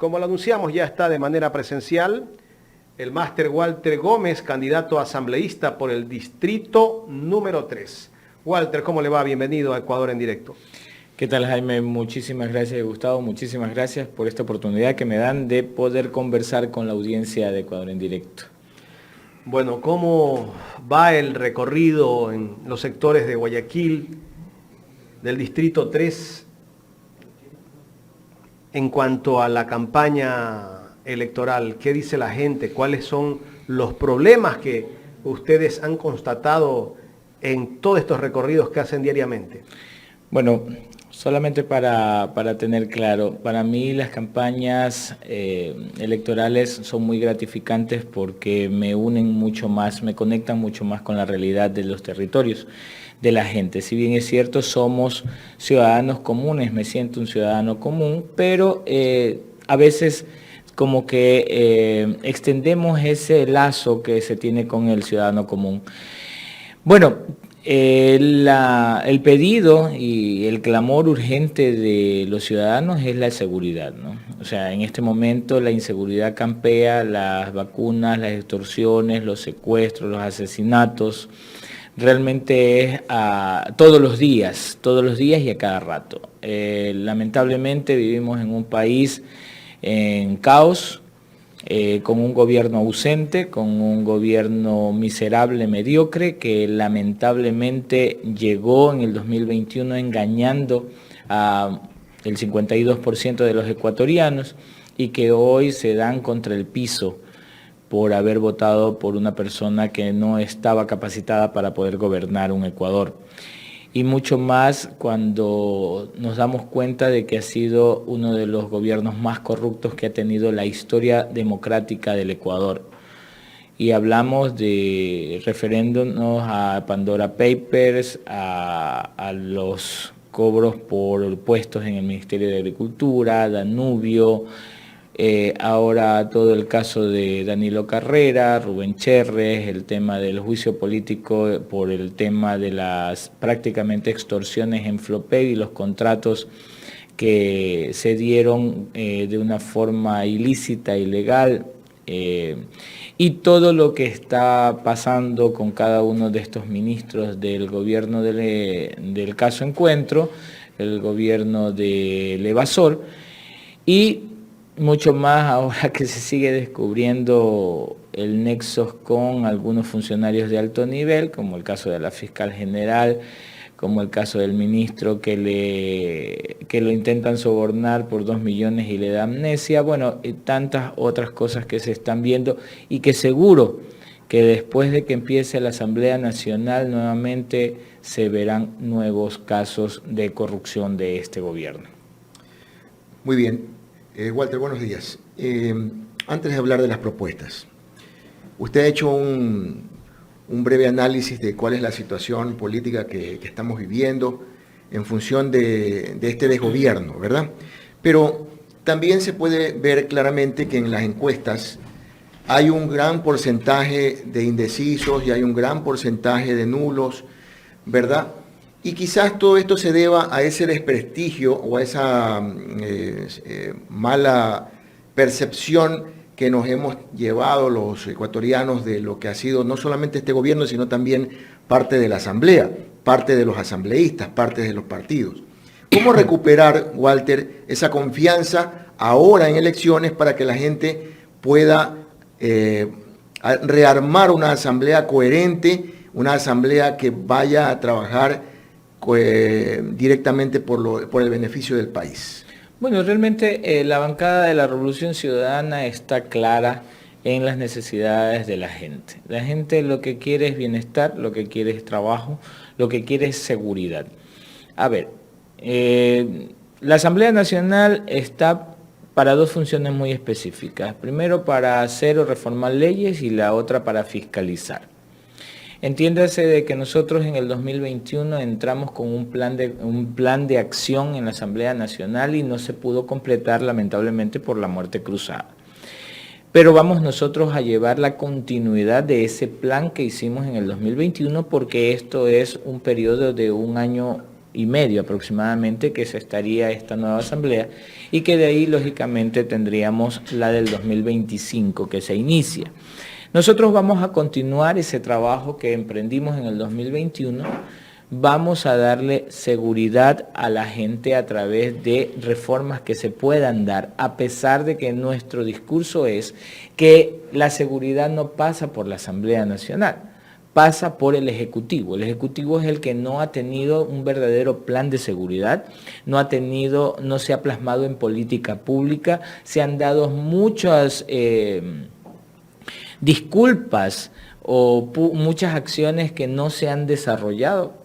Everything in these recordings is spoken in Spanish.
Como lo anunciamos, ya está de manera presencial el máster Walter Gómez, candidato asambleísta por el distrito número 3. Walter, ¿cómo le va? Bienvenido a Ecuador en Directo. ¿Qué tal, Jaime? Muchísimas gracias, Gustavo. Muchísimas gracias por esta oportunidad que me dan de poder conversar con la audiencia de Ecuador en Directo. Bueno, ¿cómo va el recorrido en los sectores de Guayaquil, del distrito 3, en cuanto a la campaña electoral? ¿Qué dice la gente? ¿Cuáles son los problemas que ustedes han constatado en todos estos recorridos que hacen diariamente? Bueno, solamente para tener claro, para mí las campañas electorales son muy gratificantes porque me unen mucho más, me conectan mucho más con la realidad de los territorios, de la gente. Si bien es cierto, somos ciudadanos comunes, me siento un ciudadano común, pero a veces como que extendemos ese lazo que se tiene con el ciudadano común. Bueno, el pedido y el clamor urgente de los ciudadanos es la seguridad, ¿no? O sea, en este momento la inseguridad campea, las vacunas, las extorsiones, los secuestros, los asesinatos, realmente es todos los días y a cada rato. Lamentablemente vivimos en un país en caos, con un gobierno ausente, con un gobierno miserable, mediocre, que lamentablemente llegó en el 2021 engañando al 52% de los ecuatorianos y que hoy se dan contra el piso por haber votado por una persona que no estaba capacitada para poder gobernar un Ecuador. Y mucho más cuando nos damos cuenta de que ha sido uno de los gobiernos más corruptos que ha tenido la historia democrática del Ecuador. Y hablamos de refiriéndonos a Pandora Papers, a los cobros por puestos en el Ministerio de Agricultura, Danubio, ahora todo el caso de Danilo Carrera, Rubén Cherres, el tema del juicio político por el tema de las prácticamente extorsiones en Flopeg y los contratos que se dieron de una forma ilícita, ilegal, y todo lo que está pasando con cada uno de estos ministros del gobierno del caso Encuentro, el gobierno del evasor, y mucho más ahora que se sigue descubriendo el nexo con algunos funcionarios de alto nivel, como el caso de la fiscal general, como el caso del ministro que lo intentan sobornar por 2 millones y le da amnesia, bueno, y tantas otras cosas que se están viendo y que seguro que después de que empiece la Asamblea Nacional nuevamente se verán nuevos casos de corrupción de este gobierno. Muy bien. Walter, buenos días. Antes de hablar de las propuestas, usted ha hecho un breve análisis de cuál es la situación política que estamos viviendo en función de este desgobierno, ¿verdad? Pero también se puede ver claramente que en las encuestas hay un gran porcentaje de indecisos y hay un gran porcentaje de nulos, ¿verdad? Y quizás todo esto se deba a ese desprestigio o a esa mala percepción que nos hemos llevado los ecuatorianos de lo que ha sido no solamente este gobierno, sino también parte de la Asamblea, parte de los asambleístas, parte de los partidos. ¿Cómo recuperar, Walter, esa confianza ahora en elecciones para que la gente pueda rearmar una asamblea coherente, una asamblea que vaya a trabajar directamente por el beneficio del país? Bueno, realmente la bancada de la Revolución Ciudadana está clara en las necesidades de la gente. La gente lo que quiere es bienestar, lo que quiere es trabajo, lo que quiere es seguridad. A ver, la Asamblea Nacional está para dos funciones muy específicas. Primero, para hacer o reformar leyes y la otra para fiscalizar. Entiéndase de que nosotros en el 2021 entramos con un plan de acción en la Asamblea Nacional y no se pudo completar lamentablemente por la muerte cruzada. Pero vamos nosotros a llevar la continuidad de ese plan que hicimos en el 2021 porque esto es un periodo de un año y medio aproximadamente que se estaría esta nueva asamblea, y que de ahí lógicamente tendríamos la del 2025 que se inicia. Nosotros vamos a continuar ese trabajo que emprendimos en el 2021, vamos a darle seguridad a la gente a través de reformas que se puedan dar, a pesar de que nuestro discurso es que la seguridad no pasa por la Asamblea Nacional, pasa por el Ejecutivo. El Ejecutivo es el que no ha tenido un verdadero plan de seguridad, no se ha plasmado en política pública, se han dado muchas disculpas o muchas acciones que no se han desarrollado.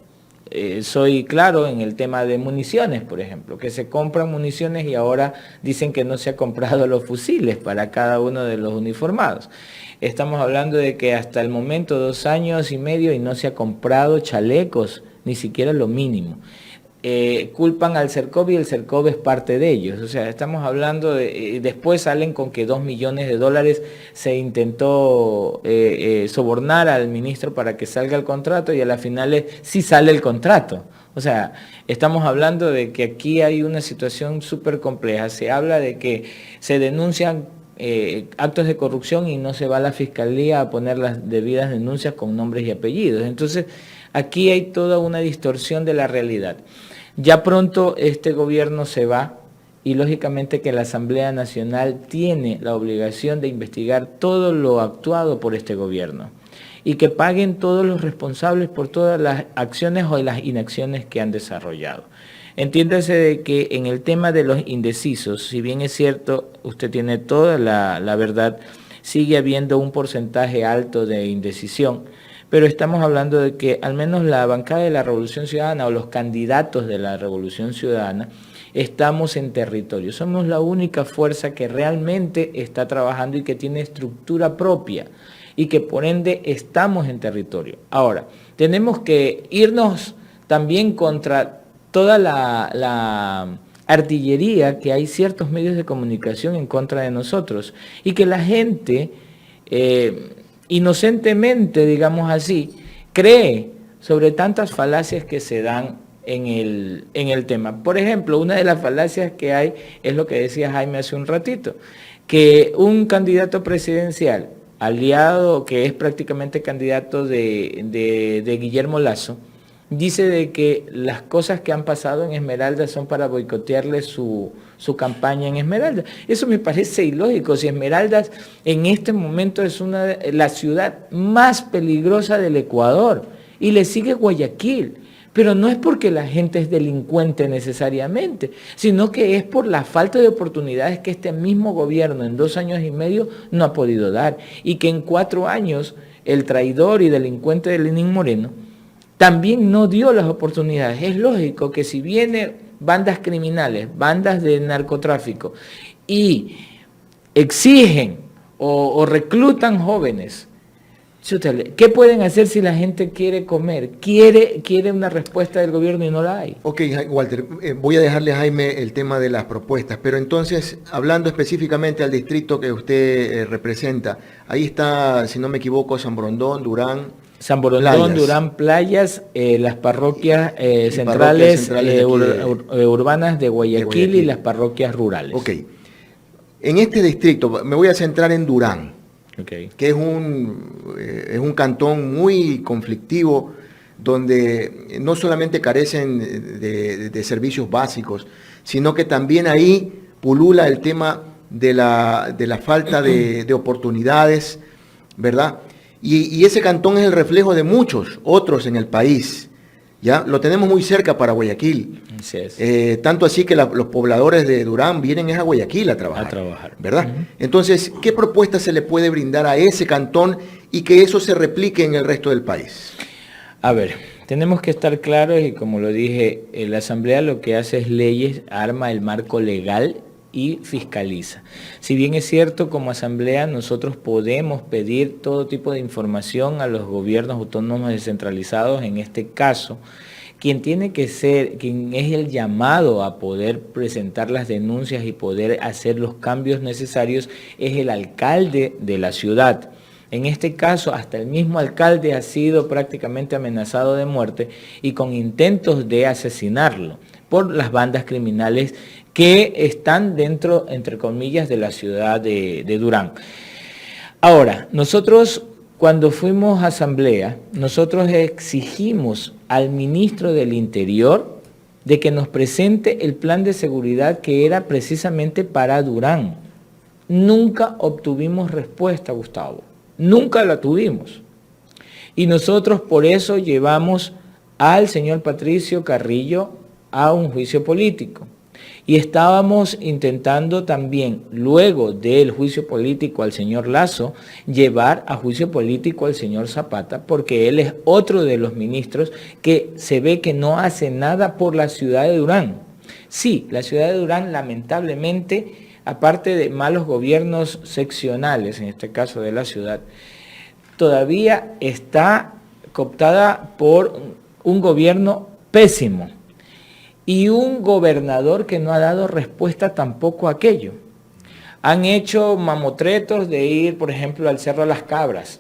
Soy claro en el tema de municiones, por ejemplo, que se compran municiones y ahora dicen que no se ha comprado los fusiles para cada uno de los uniformados. Estamos hablando de que hasta el momento 2 años y medio y no se ha comprado chalecos, ni siquiera lo mínimo. Culpan al Cercov y el Cercov es parte de ellos. O sea, estamos hablando de... después salen con que $2 millones se intentó sobornar al ministro para que salga el contrato y a las finales sí sale el contrato. O sea, estamos hablando de que aquí hay una situación súper compleja. Se habla de que se denuncian actos de corrupción y no se va a la fiscalía a poner las debidas denuncias con nombres y apellidos. Entonces, aquí hay toda una distorsión de la realidad. Ya pronto este gobierno se va y lógicamente que la Asamblea Nacional tiene la obligación de investigar todo lo actuado por este gobierno y que paguen todos los responsables por todas las acciones o las inacciones que han desarrollado. Entiéndase de que en el tema de los indecisos, si bien es cierto, usted tiene toda la verdad, sigue habiendo un porcentaje alto de indecisión, pero estamos hablando de que al menos la bancada de la Revolución Ciudadana o los candidatos de la Revolución Ciudadana estamos en territorio. Somos la única fuerza que realmente está trabajando y que tiene estructura propia y que por ende estamos en territorio. Ahora, tenemos que irnos también contra toda la artillería que hay ciertos medios de comunicación en contra de nosotros y que la gente inocentemente, digamos así, cree sobre tantas falacias que se dan en el tema. Por ejemplo, una de las falacias que hay es lo que decía Jaime hace un ratito, que un candidato presidencial aliado, que es prácticamente candidato de Guillermo Lasso, dice de que las cosas que han pasado en Esmeralda son para boicotearle su campaña en Esmeralda. Eso me parece ilógico. Si Esmeraldas en este momento es la ciudad más peligrosa del Ecuador y le sigue Guayaquil, pero no es porque la gente es delincuente necesariamente, sino que es por la falta de oportunidades que este mismo gobierno en 2 años y medio no ha podido dar y que en 4 años el traidor y delincuente de Lenín Moreno también no dio las oportunidades. Es lógico que si vienen bandas criminales, bandas de narcotráfico y exigen o reclutan jóvenes, ¿qué pueden hacer si la gente quiere comer? Quiere una respuesta del gobierno y no la hay. Ok, Walter, voy a dejarle a Jaime el tema de las propuestas, pero entonces, hablando específicamente al distrito que usted representa, ahí está, si no me equivoco, San Borondón, Durán, San Borondón, Durán, Playas, las parroquias centrales urbanas de Guayaquil y las parroquias rurales. Ok. En este distrito, me voy a centrar en Durán, okay, que es un cantón muy conflictivo, donde no solamente carecen de servicios básicos, sino que también ahí pulula el tema de la falta de oportunidades, ¿verdad? Y ese cantón es el reflejo de muchos otros en el país, ¿ya? Lo tenemos muy cerca para Guayaquil. Así es. Tanto así que los pobladores de Durán vienen a Guayaquil a trabajar. ¿Verdad? Uh-huh. Entonces, ¿qué propuesta se le puede brindar a ese cantón y que eso se replique en el resto del país? A ver, tenemos que estar claros y como lo dije, la Asamblea lo que hace es leyes, arma el marco legal y fiscaliza. Si bien es cierto, como Asamblea nosotros podemos pedir todo tipo de información a los gobiernos autónomos descentralizados, en este caso, quien es el llamado a poder presentar las denuncias y poder hacer los cambios necesarios es el alcalde de la ciudad. En este caso, hasta el mismo alcalde ha sido prácticamente amenazado de muerte y con intentos de asesinarlo por las bandas criminales que están dentro, entre comillas, de la ciudad de Durán. Ahora, nosotros cuando fuimos a asamblea, nosotros exigimos al ministro del Interior de que nos presente el plan de seguridad que era precisamente para Durán. Nunca obtuvimos respuesta, Gustavo. Nunca la tuvimos. Y nosotros por eso llevamos al señor Patricio Carrillo a un juicio político. Y estábamos intentando también, luego del juicio político al señor Lasso, llevar a juicio político al señor Zapata, porque él es otro de los ministros que se ve que no hace nada por la ciudad de Durán. Sí, la ciudad de Durán, lamentablemente, aparte de malos gobiernos seccionales, en este caso de la ciudad, todavía está cooptada por un gobierno pésimo. Y un gobernador que no ha dado respuesta tampoco a aquello. Han hecho mamotretos de ir, por ejemplo, al Cerro de las Cabras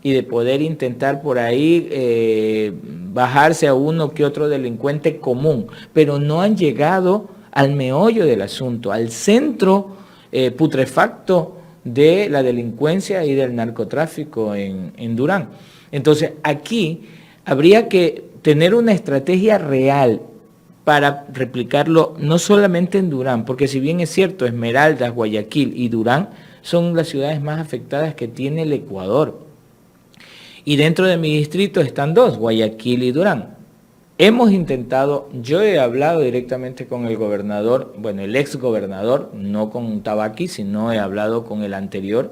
y de poder intentar por ahí bajarse a uno que otro delincuente común, pero no han llegado al meollo del asunto, al centro putrefacto de la delincuencia y del narcotráfico en Durán. Entonces, aquí habría que tener una estrategia real para replicarlo no solamente en Durán, porque si bien es cierto, Esmeraldas, Guayaquil y Durán son las ciudades más afectadas que tiene el Ecuador. Y dentro de mi distrito están dos, Guayaquil y Durán. Hemos intentado, yo he hablado directamente con el gobernador, bueno, el ex gobernador, no con Tabaqui, sino he hablado con el anterior,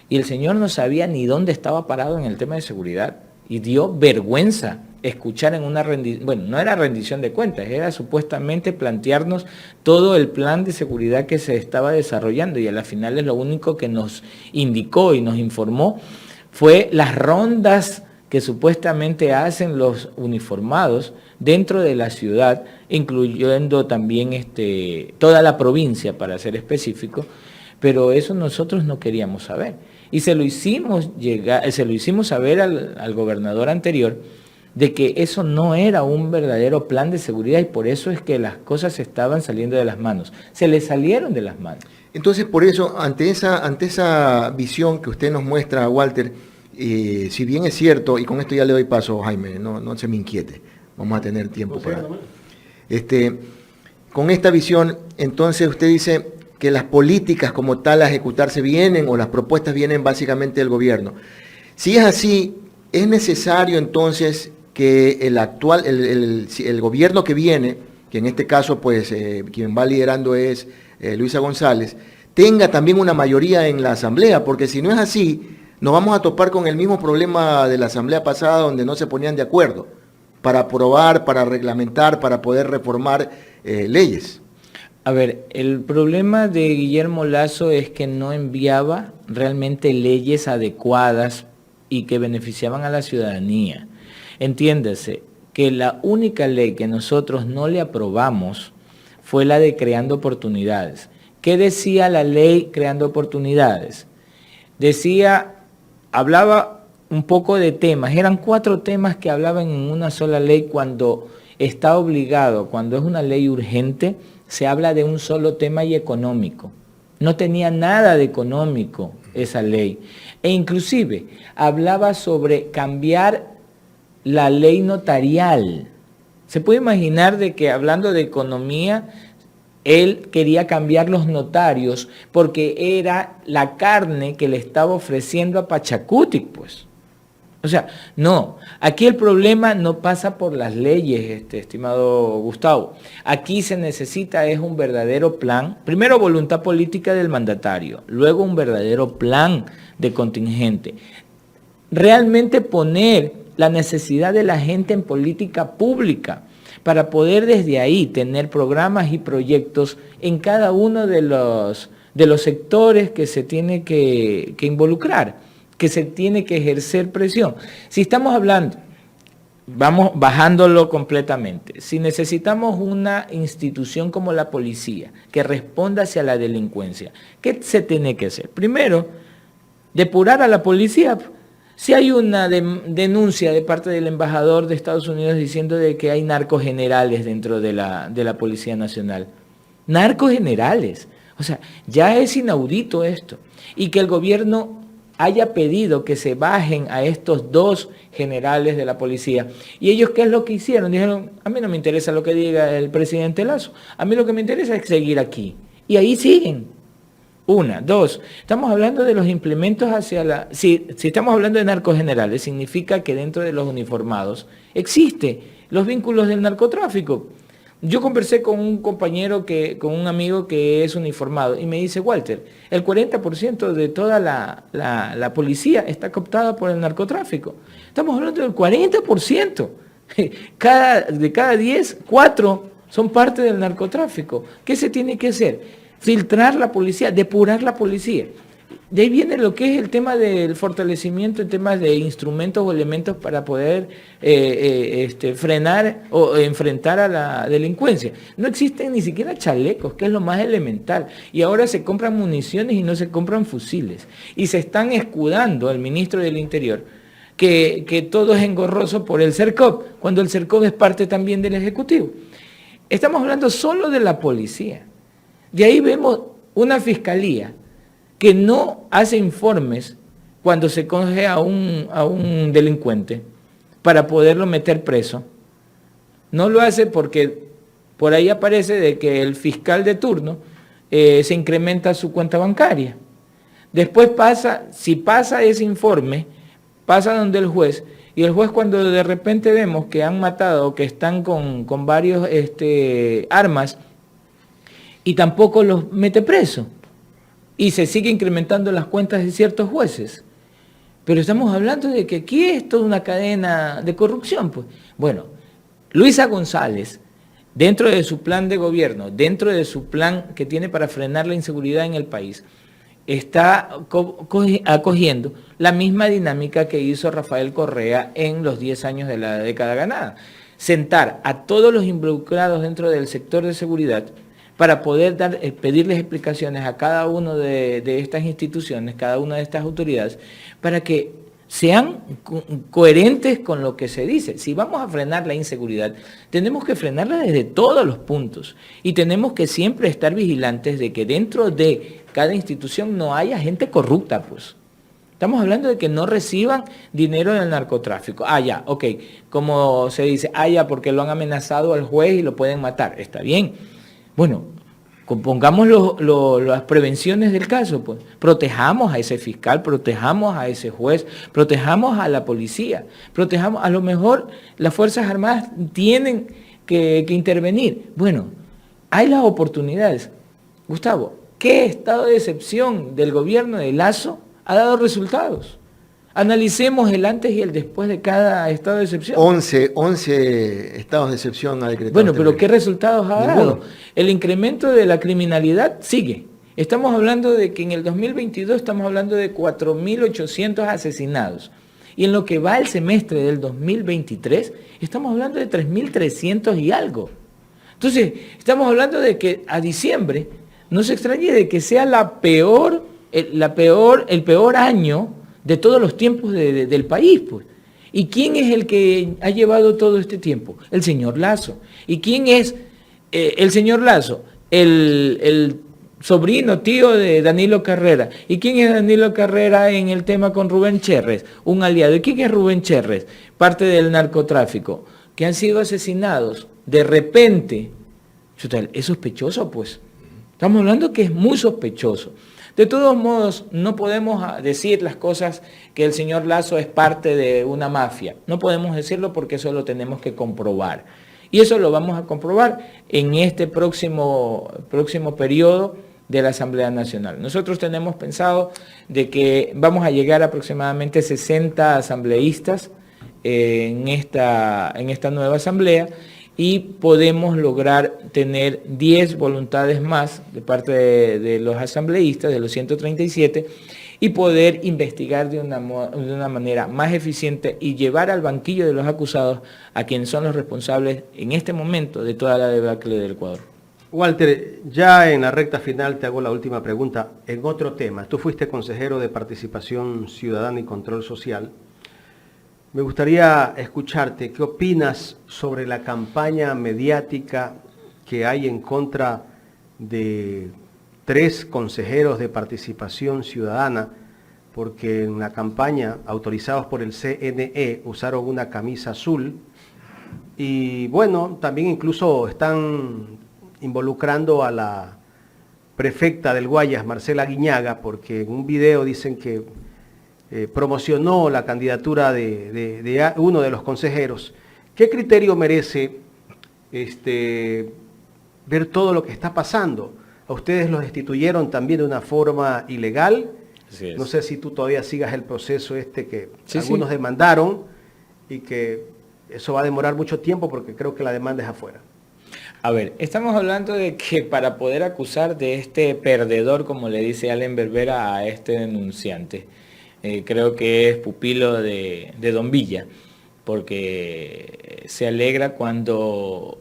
y el señor no sabía ni dónde estaba parado en el tema de seguridad, y dio vergüenza escuchar en una rendición, bueno, no era rendición de cuentas, era supuestamente plantearnos todo el plan de seguridad que se estaba desarrollando, y a la final lo único que nos indicó y nos informó fue las rondas que supuestamente hacen los uniformados dentro de la ciudad, incluyendo también toda la provincia, para ser específico, pero eso nosotros no queríamos saber. Y se lo hicimos saber al gobernador anterior, de que eso no era un verdadero plan de seguridad, y por eso es que las cosas estaban saliendo de las manos. Se le salieron de las manos. Entonces, por eso, ante esa visión que usted nos muestra, Walter, si bien es cierto, y con esto ya le doy paso, Jaime, no se me inquiete, vamos a tener tiempo para... Con esta visión, entonces usted dice que las políticas como tal a ejecutarse vienen, o las propuestas vienen básicamente del gobierno. Si es así, es necesario entonces que el gobierno que viene, que en este caso pues quien va liderando es Luisa González, tenga también una mayoría en la asamblea, porque si no es así, nos vamos a topar con el mismo problema de la asamblea pasada, donde no se ponían de acuerdo para aprobar, para reglamentar, para poder reformar leyes. A ver, el problema de Guillermo Lasso es que no enviaba realmente leyes adecuadas y que beneficiaban a la ciudadanía. Entiéndase que la única ley que nosotros no le aprobamos fue la de Creando Oportunidades. ¿Qué decía la ley Creando Oportunidades? Hablaba un poco de temas, eran 4 temas que hablaban en una sola ley. Cuando está obligado, cuando es una ley urgente, se habla de un solo tema y económico. No tenía nada de económico esa ley. E inclusive hablaba sobre cambiar la ley notarial. Se puede imaginar de que, hablando de economía, él quería cambiar los notarios porque era la carne que le estaba ofreciendo a Pachacutic, pues. O sea, no, aquí el problema no pasa por las leyes, estimado Gustavo. Aquí se necesita es un verdadero plan, primero voluntad política del mandatario, luego un verdadero plan de contingente. Realmente poner la necesidad de la gente en política pública, para poder desde ahí tener programas y proyectos en cada uno de los sectores que se tiene que involucrar, que se tiene que ejercer presión. Si estamos hablando, vamos bajándolo completamente, si necesitamos una institución como la policía que responda hacia la delincuencia, ¿qué se tiene que hacer? Primero, Depurar a la policía. Si hay una denuncia de parte del embajador de Estados Unidos diciendo de que hay narcogenerales dentro de la Policía Nacional. Narcogenerales. O sea, ya es inaudito esto. Y que el gobierno haya pedido que se bajen a estos 2 generales de la policía. ¿Y ellos qué es lo que hicieron? Dijeron, a mí no me interesa lo que diga el presidente Lasso. A mí lo que me interesa es seguir aquí. Y ahí siguen. 1, 2, estamos hablando de los implementos hacia la... Si estamos hablando de narcogenerales, significa que dentro de los uniformados existen los vínculos del narcotráfico. Yo conversé con un compañero, con un amigo que es uniformado, y me dice, Walter, el 40% de toda la policía está cooptada por el narcotráfico. Estamos hablando del 40%. De cada 10, 4 son parte del narcotráfico. ¿Qué se tiene que hacer? Filtrar la policía, depurar la policía. De ahí viene lo que es el tema del fortalecimiento en temas de instrumentos o elementos para poder frenar o enfrentar a la delincuencia. No existen ni siquiera chalecos, que es lo más elemental. Y ahora se compran municiones y no se compran fusiles. Y se están escudando al ministro del Interior que todo es engorroso por el CERCOP, cuando el CERCOP es parte también del Ejecutivo. Estamos hablando solo de la policía. De ahí vemos una fiscalía que no hace informes cuando se coge a un delincuente para poderlo meter preso. No lo hace porque por ahí aparece de que el fiscal de turno se incrementa su cuenta bancaria. Después si pasa ese informe, pasa donde el juez, y el juez, cuando de repente vemos que han matado o que están con varios armas, y tampoco los mete preso. Y se sigue incrementando las cuentas de ciertos jueces. Pero estamos hablando de que aquí es toda una cadena de corrupción, pues. Bueno, Luisa González, dentro de su plan de gobierno, dentro de su plan que tiene para frenar la inseguridad en el país, está acogiendo la misma dinámica que hizo Rafael Correa en los 10 años de la década ganada. Sentar a todos los involucrados dentro del sector de seguridad para poder pedirles explicaciones a cada una de estas instituciones, cada una de estas autoridades, para que sean coherentes con lo que se dice. Si vamos a frenar la inseguridad, tenemos que frenarla desde todos los puntos y tenemos que siempre estar vigilantes de que dentro de cada institución no haya gente corrupta, pues. Estamos hablando de que no reciban dinero del narcotráfico. Ya, ok, como se dice, ya, porque lo han amenazado al juez y lo pueden matar. Está bien. Bueno, pongamos las prevenciones del caso, pues. Protejamos a ese fiscal, protejamos a ese juez, protejamos a la policía, protejamos, a lo mejor las Fuerzas Armadas tienen que intervenir. Bueno, hay las oportunidades. Gustavo, ¿qué estado de excepción del gobierno de Lasso ha dado resultados? Analicemos el antes y el después de cada estado de excepción. 11 estados de excepción ha decretado. Bueno, pero ¿qué resultados ha dado? El incremento de la criminalidad sigue. Estamos hablando de que en el 2022 estamos hablando de 4.800 asesinados. Y en lo que va el semestre del 2023, estamos hablando de 3.300 y algo. Entonces, estamos hablando de que a diciembre, no se extrañe de que sea el peor año de todos los tiempos del país, pues. ¿Y quién es el que ha llevado todo este tiempo? El señor Lasso. ¿Y quién es el señor Lasso? El sobrino, tío de Danilo Carrera. ¿Y quién es Danilo Carrera en el tema con Rubén Cherres? Un aliado. ¿Y quién es Rubén Cherres? Parte del narcotráfico. Que han sido asesinados de repente. Es sospechoso, pues. Estamos hablando que es muy sospechoso. De todos modos, no podemos decir las cosas que el señor Lasso es parte de una mafia. No podemos decirlo porque eso lo tenemos que comprobar. Y eso lo vamos a comprobar en este próximo periodo de la Asamblea Nacional. Nosotros tenemos pensado de que vamos a llegar a aproximadamente 60 asambleístas en esta nueva asamblea, y podemos lograr tener 10 voluntades más de parte de los asambleístas, de los 137, y poder investigar de una manera más eficiente y llevar al banquillo de los acusados a quienes son los responsables en este momento de toda la debacle del Ecuador. Walter, ya en la recta final te hago la última pregunta en otro tema. Tú fuiste consejero de Participación Ciudadana y Control Social. Me gustaría escucharte, ¿qué opinas sobre la campaña mediática que hay en contra de 3 consejeros de Participación Ciudadana? Porque en la campaña, autorizados por el CNE, usaron una camisa azul y bueno, también incluso están involucrando a la prefecta del Guayas, Marcela Guiñaga, porque en un video dicen que promocionó la candidatura de uno de los consejeros. ¿Qué criterio merece ver todo lo que está pasando? A ustedes los destituyeron también de una forma ilegal. No sé si tú todavía sigas el proceso que algunos demandaron y que eso va a demorar mucho tiempo porque creo que la demanda es afuera. A ver, estamos hablando de que para poder acusar de este perdedor, como le dice Allen Berbera a este denunciante, creo que es pupilo de Don Villa, porque se alegra cuando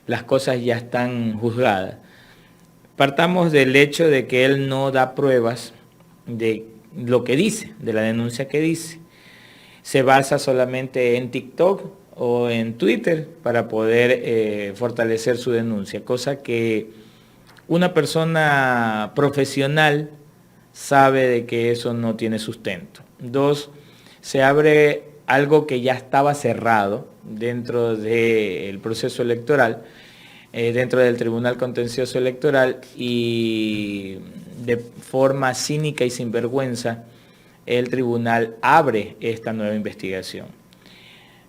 las cosas ya están juzgadas. Partamos del hecho de que él no da pruebas de lo que dice, de la denuncia que dice. Se basa solamente en TikTok o en Twitter para poder fortalecer su denuncia, cosa que una persona profesional sabe de que eso no tiene sustento. 2, se abre algo que ya estaba cerrado dentro del proceso electoral, dentro del Tribunal Contencioso Electoral, y de forma cínica y sinvergüenza el tribunal abre esta nueva investigación.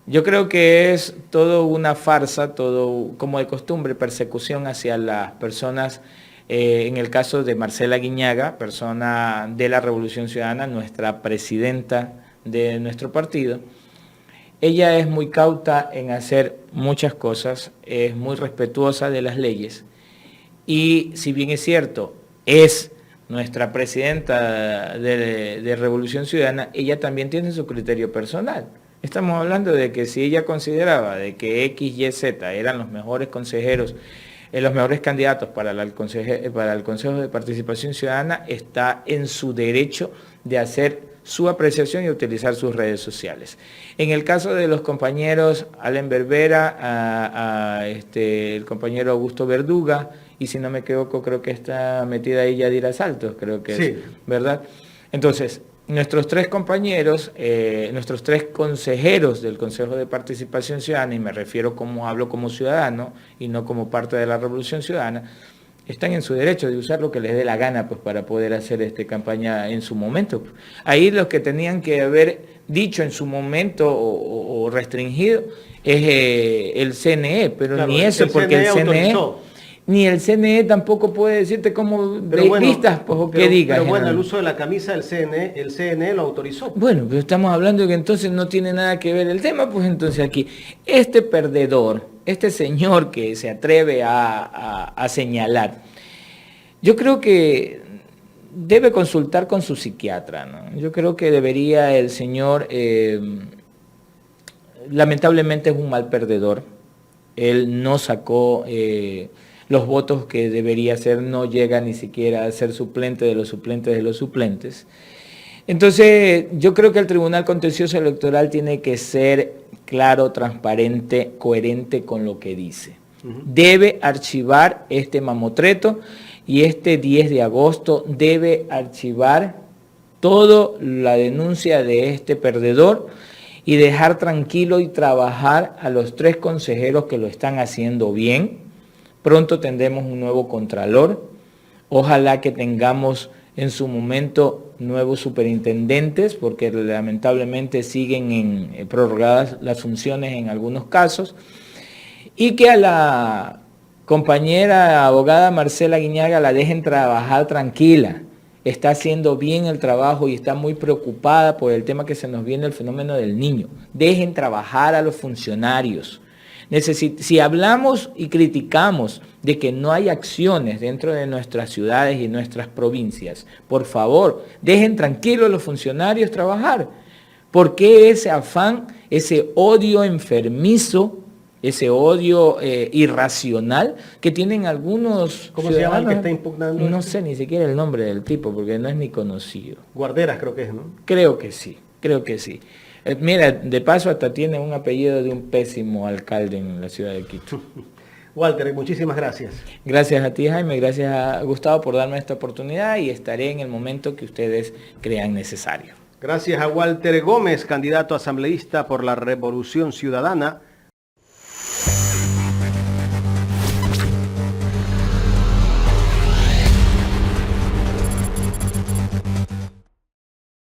Yo creo que es todo una farsa, todo como de costumbre, persecución hacia las personas, en el caso de Marcela Guiñaga, persona de la Revolución Ciudadana, nuestra presidenta de nuestro partido. Ella es muy cauta en hacer muchas cosas, es muy respetuosa de las leyes y si bien es cierto, es nuestra presidenta de Revolución Ciudadana, ella también tiene su criterio personal. Estamos hablando de que si ella consideraba de que X, Y, Z eran los mejores consejeros, los mejores candidatos para el Consejo de Participación Ciudadana, está en su derecho de hacer su apreciación y utilizar sus redes sociales. En el caso de los compañeros Allen Berbera, el compañero Augusto Verduga, y si no me equivoco creo que está metida ahí Yadira Saltos, creo que sí. Es, ¿verdad? Entonces, nuestros 3 compañeros, nuestros 3 consejeros del Consejo de Participación Ciudadana, y me refiero hablo como ciudadano y no como parte de la Revolución Ciudadana, están en su derecho de usar lo que les dé la gana pues, para poder hacer campaña en su momento. Ahí los que tenían que haber dicho en su momento o restringido es el CNE, pero claro, ni eso, porque el CNE... Ni el CNE tampoco puede decirte cómo vistas pues, o qué digas. Pero bueno, el uso de la camisa del CNE, el CNE lo autorizó. Bueno, pero estamos hablando de que entonces no tiene nada que ver el tema, pues entonces aquí, este perdedor, este señor que se atreve a señalar, yo creo que debe consultar con su psiquiatra, ¿no? Yo creo que debería el señor, lamentablemente es un mal perdedor, él no sacó... los votos que debería ser, no llega ni siquiera a ser suplente de los suplentes de los suplentes. Entonces, yo creo que el Tribunal Contencioso Electoral tiene que ser claro, transparente, coherente con lo que dice. Debe archivar este mamotreto y este 10 de agosto debe archivar toda la denuncia de este perdedor y dejar tranquilo y trabajar a los 3 consejeros que lo están haciendo bien. Pronto tendremos un nuevo contralor, ojalá que tengamos en su momento nuevos superintendentes, porque lamentablemente siguen prorrogadas las funciones en algunos casos, y que a la compañera abogada Marcela Guiñaga la dejen trabajar tranquila, está haciendo bien el trabajo y está muy preocupada por el tema que se nos viene, el fenómeno del niño. Dejen trabajar a los funcionarios. Si hablamos y criticamos de que no hay acciones dentro de nuestras ciudades y nuestras provincias, por favor, dejen tranquilos a los funcionarios trabajar. ¿Por qué ese afán, ese odio enfermizo ese odio irracional que tienen algunos ¿Cómo se llama el que ciudadanos. está impugnando No esto? sé ni siquiera el nombre del tipo, porque no es ni conocido. Guarderas creo que es, ¿no? Creo que sí, creo que sí. Mira, de paso hasta tiene un apellido de un pésimo alcalde en la ciudad de Quito. Walter, muchísimas gracias. Gracias a ti, Jaime, gracias a Gustavo por darme esta oportunidad y estaré en el momento que ustedes crean necesario. Gracias a Walter Gómez, candidato asambleísta por la Revolución Ciudadana.